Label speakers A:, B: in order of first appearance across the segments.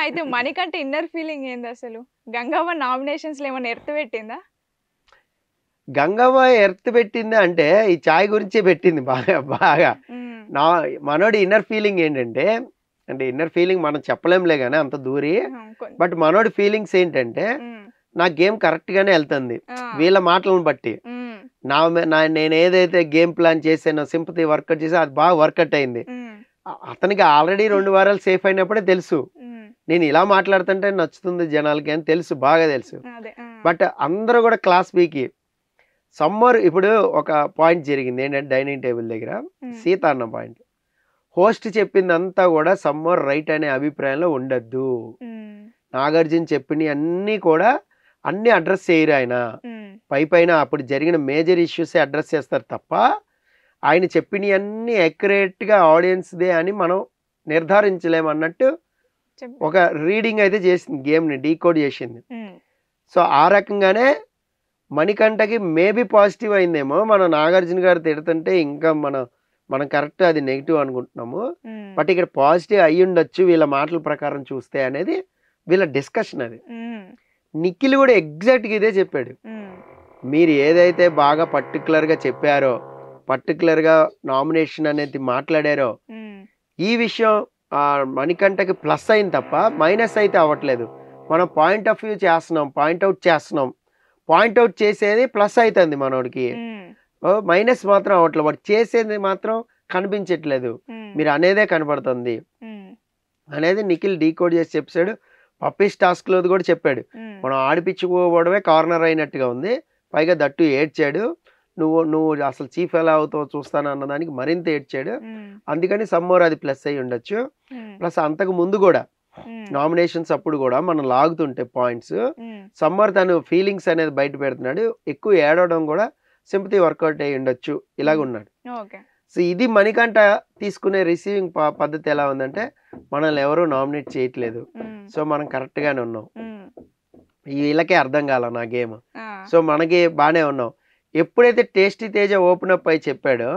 A: అయితే Manikanta inner feeling ఏంది అసలు? గంగవ్వ నామినేషన్స్‌లో ఏమన్నా ఎర్త్ పెట్టిందా?
B: గంగవ్వ ఎర్త్ పెట్టింది అంటే ఈ చాయ్ గురించే పెట్టింది బాగా బాగా.
A: హ్మ్.
B: మనోడి ఇన్నర్ ఫీలింగ్ ఏంటంటే, అంటే ఇన్నర్ ఫీలింగ్ మనం చెప్పలేంలే గాని అంత దూరి. బట్ మనోడి ఫీలింగ్స్ ఏంటంటే, నా గేమ్ కరెక్ట్‌గానే ఎళ్తుంది. వీళ్ళ మాటలను బట్టి. నేనేదైతే గేమ్ ప్లాన్ చేశానో, సింపతి వర్కౌట్ చేసా అది బాగా వర్కౌట్ అయింది. అతనికి ఆల్రెడీ 2 వారాలు సేఫ్ అయినప్పుడే తెలుసు. నేను ఇలా మాట్లాడుతుంటే నచ్చుతుంది జనాలకి అని తెలుసు. బాగా తెలుసు. బట్ అందరూ కూడా క్లాస్ బీకి సమ్మర్ ఇప్పుడు ఒక పాయింట్ జరిగింది. ఏంటంటే డైనింగ్ టేబుల్ దగ్గర సీత అన్న పాయింట్. హోస్ట్ చెప్పిందంతా కూడా సమ్మర్ రైట్ అనే అభిప్రాయంలో ఉండద్దు. నాగార్జున చెప్పినవి అన్నీ కూడా అన్ని అడ్రస్ చేయరు ఆయన. పైన అప్పుడు జరిగిన మేజర్ ఇష్యూసే అడ్రస్ చేస్తారు తప్ప ఆయన చెప్పినవి అన్నీ యాక్యురేట్గా ఆడియన్స్దే అని మనం నిర్ధారించలేమన్నట్టు ఒక రీడింగ్ అయితే చేసింది. గేమ్ని డీకోడ్ చేసింది. సో ఆ రకంగానే మణికంఠకి మేబీ పాజిటివ్ అయిందేమో. మన నాగార్జున గారు తిడుతుంటే ఇంకా మనం కరెక్ట్ అది నెగిటివ్ అనుకుంటున్నాము. బట్ ఇక్కడ పాజిటివ్ అయ్యి ఉండొచ్చు వీళ్ళ మాటల ప్రకారం చూస్తే అనేది వీళ్ళ డిస్కషన్. అది నిఖిల్ కూడా ఎగ్జాక్ట్గా ఇదే చెప్పాడు. మీరు ఏదైతే బాగా పర్టికులర్గా చెప్పారో, పర్టికులర్గా నామినేషన్ అనేది మాట్లాడారో, ఈ విషయం మణికంఠకి ప్లస్ అయింది తప్ప మైనస్ అయితే అవ్వట్లేదు. మనం పాయింట్ ఆఫ్ వ్యూ చేస్తున్నాం, పాయింట్అవుట్ చేస్తున్నాం. పాయింట్అవుట్ చేసేది ప్లస్ అవుతుంది మనోడికి, మైనస్ మాత్రం అవ్వట్లేదు. వాడు చేసేది మాత్రం కనిపించట్లేదు, మీరు అనేదే కనపడుతుంది అనేది నిఖిల్ డీకోడ్ చేసి చెప్పాడు. పప్పీస్ టాస్క్ లో కూడా చెప్పాడు, మనం ఆడిపించుకోవడమే కార్నర్ అయినట్టుగా ఉంది, పైగా దట్టు ఏడ్చాడు. నువ్వు అసలు చీఫ్ ఎలా అవుతావు చూస్తాను అన్నదానికి మరింత ఏడ్చాడు. అందుకని సమ్మోర్ అది ప్లస్ అయ్యి ఉండొచ్చు. ప్లస్ అంతకు ముందు కూడా నామినేషన్స్ అప్పుడు కూడా మనం లాగుతుంటే పాయింట్స్, సమ్మర్ తను ఫీలింగ్స్ అనేది బయట పెడుతున్నాడు. ఎక్కువ ఏడవడం కూడా సింపతి వర్కౌట్ అయ్యి ఉండొచ్చు, ఇలాగ ఉన్నాడు. సో ఇది మణికంఠ తీసుకునే రిసీవింగ్ పద్ధతి ఎలా ఉందంటే, మనల్ని ఎవరు నామినేట్ చేయట్లేదు, సో మనం కరెక్ట్ గానే ఉన్నాం. వీళ్ళకే అర్థం కాల నా గేమ్, సో మనకి బానే ఉన్నాం. ఎప్పుడైతే టేస్టీ తేజ ఓపెన్ అప్ అయి చెప్పాడో,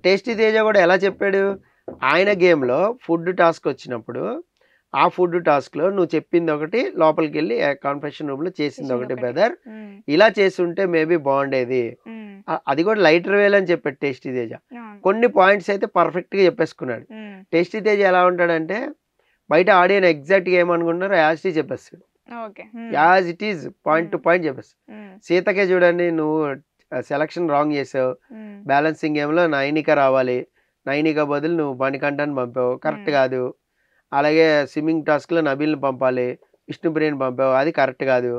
B: టేస్టీ తేజ కూడా ఎలా చెప్పాడు, ఆయన గేమ్లో ఫుడ్ టాస్క్ వచ్చినప్పుడు ఆ ఫుడ్ టాస్క్ లో నువ్వు చెప్పింది ఒకటి, లోపలికి వెళ్ళి కాన్ఫెషన్ రూమ్ లో చేసింది ఒకటి బ్రదర్, ఇలా చేస్తుంటే మేబీ బాగుండేది, అది కూడా లైటర్ వేల్ అని చెప్పాడు టేస్టీ తేజ. కొన్ని పాయింట్స్ అయితే పర్ఫెక్ట్ గా చెప్పేసుకున్నాడు. టేస్టీ తేజ ఎలా ఉంటాడంటే, బయట ఆడియన్ ఎగ్జాక్ట్ గా ఏమనుకుంటున్నారో యాజ్ ఇట్ ఈజ్ చెప్పేస్తాడు, as it is point to point చెప్పేస్తాడు. సీతకే చూడండి, నువ్వు సెలక్షన్ రాంగ్ చేసావు, బ్యాలెన్సింగ్ గేమ్ లో నైనిక రావాలి, నైనిక బదులు నువ్వు మణికంఠని పంపావు, కరెక్ట్ కాదు. అలాగే స్విమ్మింగ్ టాస్క్ లో నబీల్ని పంపాలి, విష్ణుప్రియని పంపావు, అది కరెక్ట్ కాదు.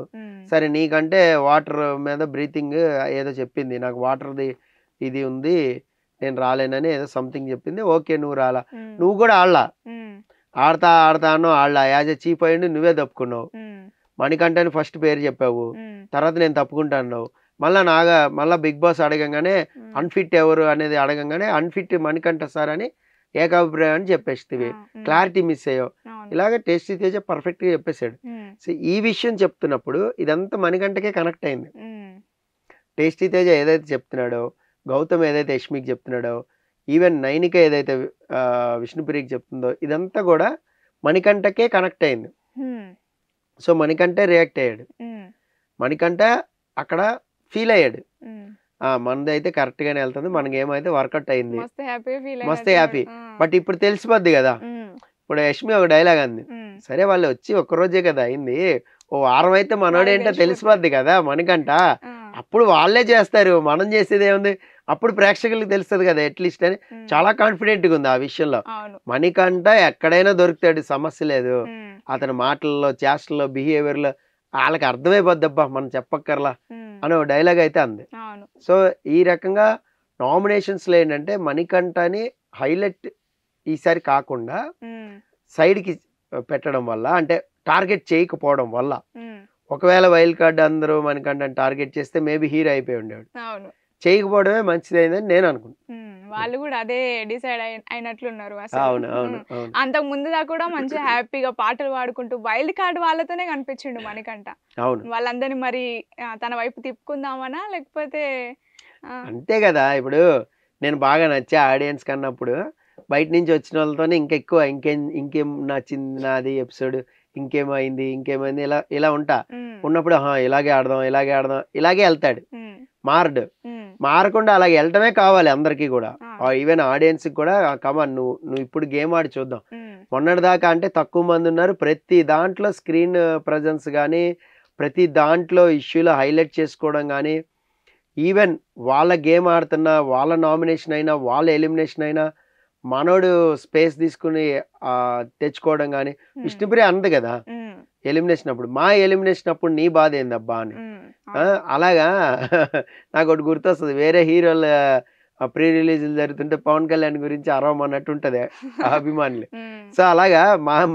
B: సరే నీకంటే వాటర్ మీద బ్రీతింగ్ ఏదో చెప్పింది, నాకు వాటర్ది ఇది ఉంది నేను రాలేనని ఏదో సంథింగ్ చెప్పింది, ఓకే నువ్వు రాలా, నువ్వు కూడా ఆడతానో ఆడలా, యాజ్ ఎ చీఫ్ అయ్యిండి నువ్వే తప్పుకున్నావు. మణికంఠని ఫస్ట్ పేరు చెప్పావు, తర్వాత నేను తప్పుకుంటాను. మళ్ళా బిగ్ బాస్ అడగంగానే అన్ఫిట్ ఎవరు అనేది అడగంగానే అన్ఫిట్ మణికంఠ సార్ అని ఏకాభిప్రాయం అని చెప్పేస్తుంది, క్లారిటీ మిస్ అయ్యావు. ఇలాగే టేస్టీ తేజ పర్ఫెక్ట్ గా చెప్పేశాడు. సో ఈ విషయం చెప్తున్నప్పుడు ఇదంతా మణికంఠకే కనెక్ట్ అయింది. టేస్టీ తేజ ఏదైతే చెప్తున్నాడో, గౌతమ్ ఏదైతే యష్మికి చెప్తున్నాడో, ఈవెన్ నైనిక ఏదైతే విష్ణుప్రియకి చెప్తుందో, ఇదంతా కూడా మణికంఠకే కనెక్ట్ అయింది. సో మణికంఠే రియాక్ట్ అయ్యాడు, మణికంఠ అక్కడ ఫీల్ అయ్యాడు, మనది అయితే కరెక్ట్ గానే వెళ్తుంది, మనకి ఏమైతే వర్కౌట్ అయింది, మస్తు హ్యాపీ. బట్ ఇప్పుడు తెలిసిపోద్ది కదా, ఇప్పుడు యష్మి ఒక డైలాగ్ అంది, సరే వాళ్ళు వచ్చి ఒక్కరోజే కదా అయింది, ఓ వారం అయితే మనోడేంటో తెలిసిపోద్ది కదా మణికంఠ, అప్పుడు వాళ్ళే చేస్తారు, మనం చేసేది ఏముంది, అప్పుడు ప్రేక్షకులకు తెలుస్తుంది కదా అట్లీస్ట్ అని చాలా కాన్ఫిడెంట్ గా ఉంది ఆ విషయంలో. మణికంఠ ఎక్కడైనా దొరుకుతాడు, సమస్య లేదు, అతని మాటల్లో, చేష్టల్లో, బిహేవియర్ లో వాళ్ళకి అర్థమైపోద్దబ్బా మనం చెప్పక్కర్లా అనే ఒక డైలాగ్ అయితే అంది. సో ఈ రకంగా నామినేషన్స్ లో ఏంటంటే మణికంఠని హైలైట్ ఈసారి కాకుండా సైడ్ కి పెట్టడం వల్ల, అంటే టార్గెట్ చేయకపోవడం వల్ల, ఒకవేళ వైల్డ్ కార్డ్ అందరూ మణికంఠని టార్గెట్ చేస్తే మేబీ హీరో అయిపోయి ఉండేవాడు. చేయకపోవడమే మంచిదైందని నేను అనుకుంటున్నాను.
A: వాళ్ళు కూడా అదే డిసైడ్ అయినట్లున్నారు. అంతకు ముందు దాకా కూడా మంచిగా హ్యాపీగా పాటలు పాడుకుంటూ వైల్డ్ కార్డ్ వాళ్ళతోనే కనిపించిండు మణికంఠ. వాళ్ళందరినీ మరి తన వైపు తిప్పుకుందామనా లేకపోతే
B: అంతే కదా. ఇప్పుడు నేను బాగా నచ్చే ఆడియన్స్ కన్నప్పుడు బయట నుంచి వచ్చిన వాళ్ళతోనే ఇంకెక్కువ ఇంకేం నచ్చింది నాది ఎపిసోడ్, ఇంకేమైంది ఇలా ఉంటా. ఉన్నప్పుడు ఇలాగే ఆడదాం ఇలాగే వెళ్తాడు. మారకుండా అలాగే వెళ్ళటమే కావాలి అందరికీ కూడా. ఈవెన్ ఆడియన్స్ కూడా కమాన్ నువ్వు ఇప్పుడు గేమ్ ఆడి చూద్దాం. మొన్నటిదాకా అంటే తక్కువ మంది ఉన్నారు, ప్రతి దాంట్లో స్క్రీన్ ప్రజెన్స్ కానీ, ప్రతి దాంట్లో ఇష్యూలు హైలైట్ చేసుకోవడం కానీ, ఈవెన్ వాళ్ళ గేమ్ ఆడుతున్నా, వాళ్ళ నామినేషన్ అయినా, వాళ్ళ ఎలిమినేషన్ అయినా మనోడు స్పేస్ తీసుకుని తెచ్చుకోవడం కానీ. విష్ణుప్రియ అంది కదా ఎలిమినేషన్ అప్పుడు, మా ఎలిమినేషన్ అప్పుడు నీ బాధ ఏందబ్బా అని. అలాగా నాకు ఒకటి గుర్తొస్తుంది, వేరే హీరోల ప్రీ రిలీజ్లు జరుగుతుంటే పవన్ కళ్యాణ్ గురించి అరవమన్నట్టు ఉంటది ఆ అభిమానులు. సో అలాగా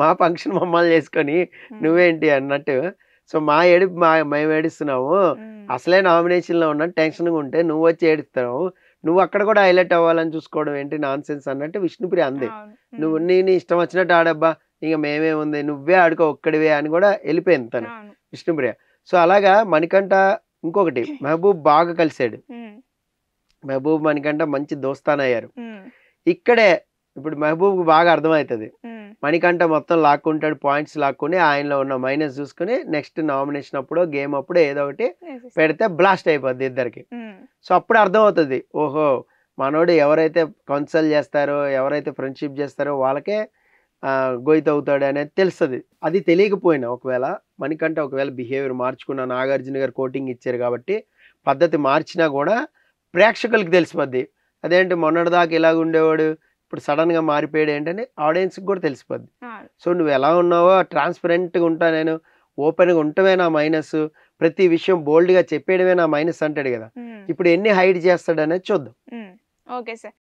B: మా ఫంక్షన్ మమ్మల్ని చేసుకొని నువ్వేంటి అన్నట్టు. సో మేము ఏడుస్తున్నాము, అసలే నామినేషన్లో ఉన్నా టెన్షన్గా ఉంటే నువ్వు వచ్చి ఏడుస్తున్నావు, నువ్వు అక్కడ కూడా హైలైట్ అవ్వాలని చూసుకోవడం ఏంటి నాన్ సెన్స్ అన్నట్టు విష్ణుప్రియ అంది. నువ్వు నీ ఇష్టం వచ్చినట్టు ఆడబ్బా, ఇక మేమేముంది నువ్వే ఆడుకో ఒక్కడివే అని కూడా వెళ్ళిపోయింది తను విష్ణుప్రియ. సో అలాగా మణికంఠ ఇంకొకటి మెహబూబ్ బాగా కలిసాడు. మెహబూబ్ మణికంఠ మంచి దోస్తాన్ అయ్యారు. ఇక్కడే ఇప్పుడు మెహబూబ్ బాగా అర్థమవుతుంది, మణికంఠ మొత్తం లాక్కుంటాడు, పాయింట్స్ లాక్కుని ఆయనలో ఉన్న మైనస్ చూసుకుని నెక్స్ట్ నామినేషన్ అప్పుడు గేమ్ అప్పుడు ఏదో ఒకటి పెడితే బ్లాస్ట్ అయిపోద్ది ఇద్దరికి. సో అప్పుడు అర్థమవుతుంది, ఓహో మనోడు ఎవరైతే కన్సల్ట్ చేస్తారో, ఎవరైతే ఫ్రెండ్షిప్ చేస్తారో వాళ్ళకే గోయిత అవుతాడు అనేది తెలుస్తుంది. అది తెలియకపోయినా ఒకవేళ మణికంఠ బిహేవియర్ మార్చుకున్న, నాగార్జున గారు కోటింగ్ ఇచ్చారు కాబట్టి పద్ధతి మార్చినా కూడా ప్రేక్షకులకి తెలిసిపోద్ది. అదేంటి మొన్నటిదాకా ఇలాగ ఉండేవాడు ఇప్పుడు సడన్ గా మారిపోయాడు ఏంటని ఆడియన్స్కి కూడా తెలిసిపోద్ది. సో నువ్వు ఎలా ఉన్నావో ట్రాన్స్పరెంట్గా ఉంటా, నేను ఓపెన్గా ఉండటమే నా మైనస్, ప్రతి విషయం బోల్డ్గా చెప్పేయడమే నా మైనస్ అంటాడు కదా. ఇప్పుడు ఎన్ని హైడ్ చేస్తాడు అనేది చూద్దాం.
A: Okay sir.